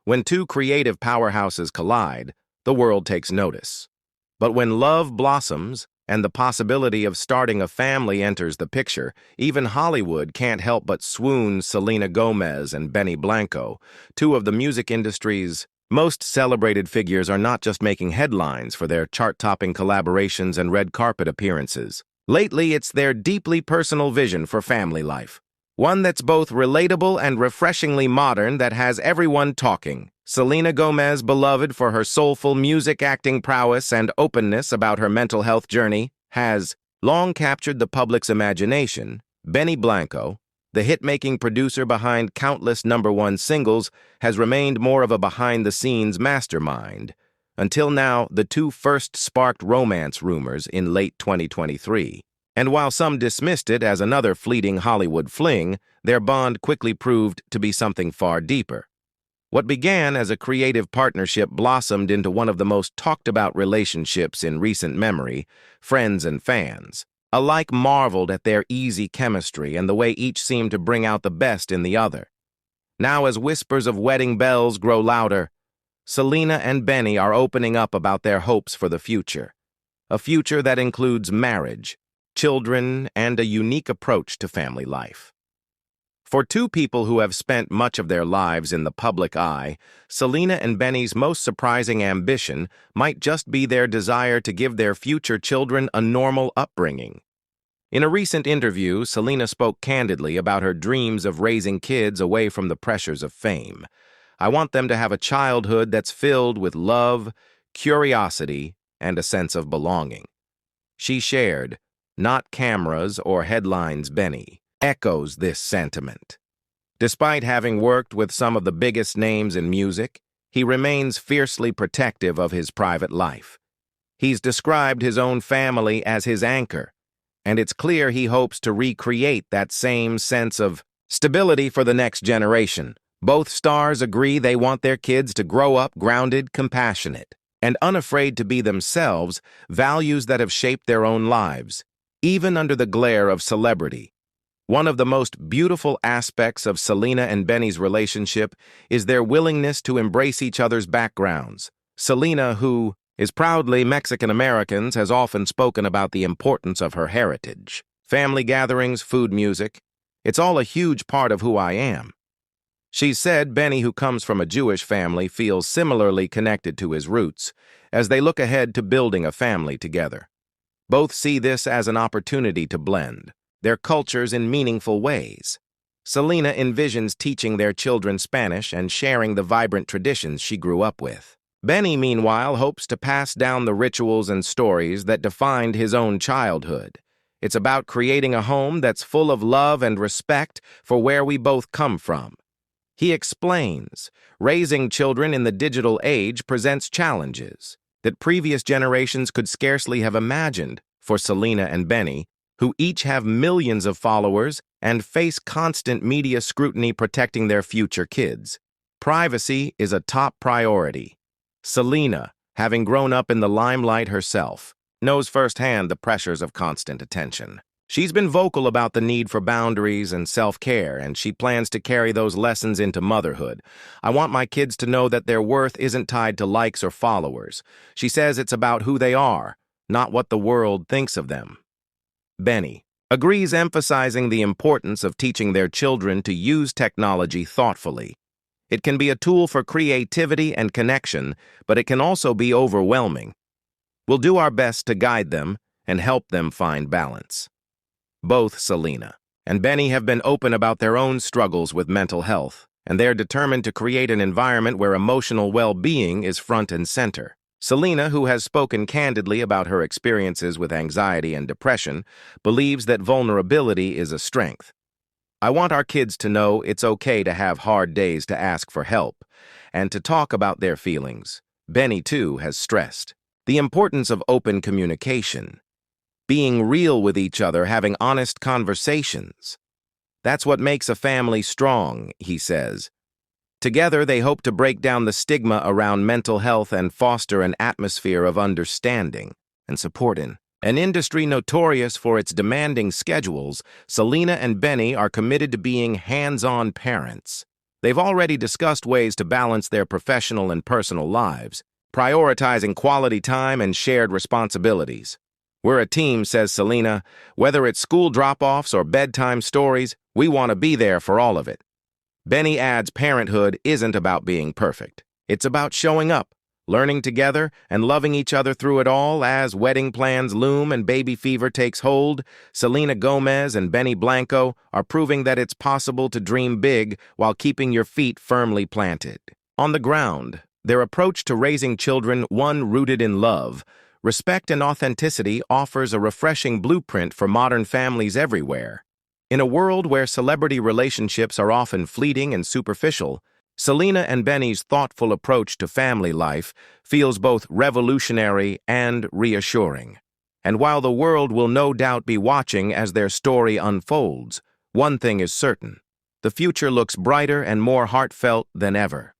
When two creative powerhouses collide, the world takes notice. But when love blossoms and the possibility of starting a family enters the picture, even Hollywood can't help but swoon. Selena Gomez and Benny Blanco, two of the music industry's most celebrated figures, are not just making headlines for their chart-topping collaborations and red carpet appearances. Lately, it's their deeply personal vision for family life. One that's both relatable and refreshingly modern, that has everyone talking. Selena Gomez, beloved for her soulful music acting prowess and openness about her mental health journey, has long captured the public's imagination. Benny Blanco, the hit-making producer behind countless #1 singles, has remained more of a behind-the-scenes mastermind. Until now, the two first sparked romance rumors in late 2023. And while some dismissed it as another fleeting Hollywood fling, their bond quickly proved to be something far deeper. What began as a creative partnership blossomed into one of the most talked-about relationships in recent memory. Friends and fans alike marveled at their easy chemistry and the way each seemed to bring out the best in the other. Now, as whispers of wedding bells grow louder, Selena and Benny are opening up about their hopes for the future. A future that includes marriage, children, and a unique approach to family life. For two people who have spent much of their lives in the public eye, Selena and Benny's most surprising ambition might just be their desire to give their future children a normal upbringing. In a recent interview, Selena spoke candidly about her dreams of raising kids away from the pressures of fame. "I want them to have a childhood that's filled with love, curiosity, and a sense of belonging." She shared, "Not cameras or headlines, Benny," echoes this sentiment. Despite having worked with some of the biggest names in music, he remains fiercely protective of his private life. He's described his own family as his anchor, and it's clear he hopes to recreate that same sense of stability for the next generation. Both stars agree they want their kids to grow up grounded, compassionate, and unafraid to be themselves, values that have shaped their own lives, even under the glare of celebrity. One of the most beautiful aspects of Selena and Benny's relationship is their willingness to embrace each other's backgrounds. Selena, who is proudly Mexican-American, has often spoken about the importance of her heritage. Family gatherings, food, music, it's all a huge part of who I am. She said Benny, who comes from a Jewish family, feels similarly connected to his roots as they look ahead to building a family together. Both see this as an opportunity to blend their cultures in meaningful ways. Selena envisions teaching their children Spanish and sharing the vibrant traditions she grew up with. Benny, meanwhile, hopes to pass down the rituals and stories that defined his own childhood. It's about creating a home that's full of love and respect for where we both come from. He explains, raising children in the digital age presents challenges that previous generations could scarcely have imagined. For Selena and Benny, who each have millions of followers and face constant media scrutiny protecting their future kids, privacy is a top priority. Selena, having grown up in the limelight herself, knows firsthand the pressures of constant attention. She's been vocal about the need for boundaries and self-care, and she plans to carry those lessons into motherhood. "I want my kids to know that their worth isn't tied to likes or followers." She says it's about who they are, not what the world thinks of them. Benny agrees, emphasizing the importance of teaching their children to use technology thoughtfully. It can be a tool for creativity and connection, but it can also be overwhelming. "We'll do our best to guide them and help them find balance." Both Selena and Benny have been open about their own struggles with mental health, and they're determined to create an environment where emotional well-being is front and center. Selena, who has spoken candidly about her experiences with anxiety and depression, believes that vulnerability is a strength. "I want our kids to know it's okay to have hard days, to ask for help, and to talk about their feelings." Benny, too, has stressed the importance of open communication, being real with each other, having honest conversations. "That's what makes a family strong," he says. Together, they hope to break down the stigma around mental health and foster an atmosphere of understanding and support. In an industry notorious for its demanding schedules, Selena and Benny are committed to being hands-on parents. They've already discussed ways to balance their professional and personal lives, prioritizing quality time and shared responsibilities. "We're a team," says Selena. "Whether it's school drop-offs or bedtime stories, we want to be there for all of it." Benny adds parenthood isn't about being perfect. It's about showing up, learning together, and loving each other through it all. As wedding plans loom and baby fever takes hold, Selena Gomez and Benny Blanco are proving that it's possible to dream big while keeping your feet firmly planted. On the ground, their approach to raising children, one rooted in love, respect, and authenticity, offers a refreshing blueprint for modern families everywhere. In a world where celebrity relationships are often fleeting and superficial, Selena and Benny's thoughtful approach to family life feels both revolutionary and reassuring. And while the world will no doubt be watching as their story unfolds, one thing is certain: the future looks brighter and more heartfelt than ever.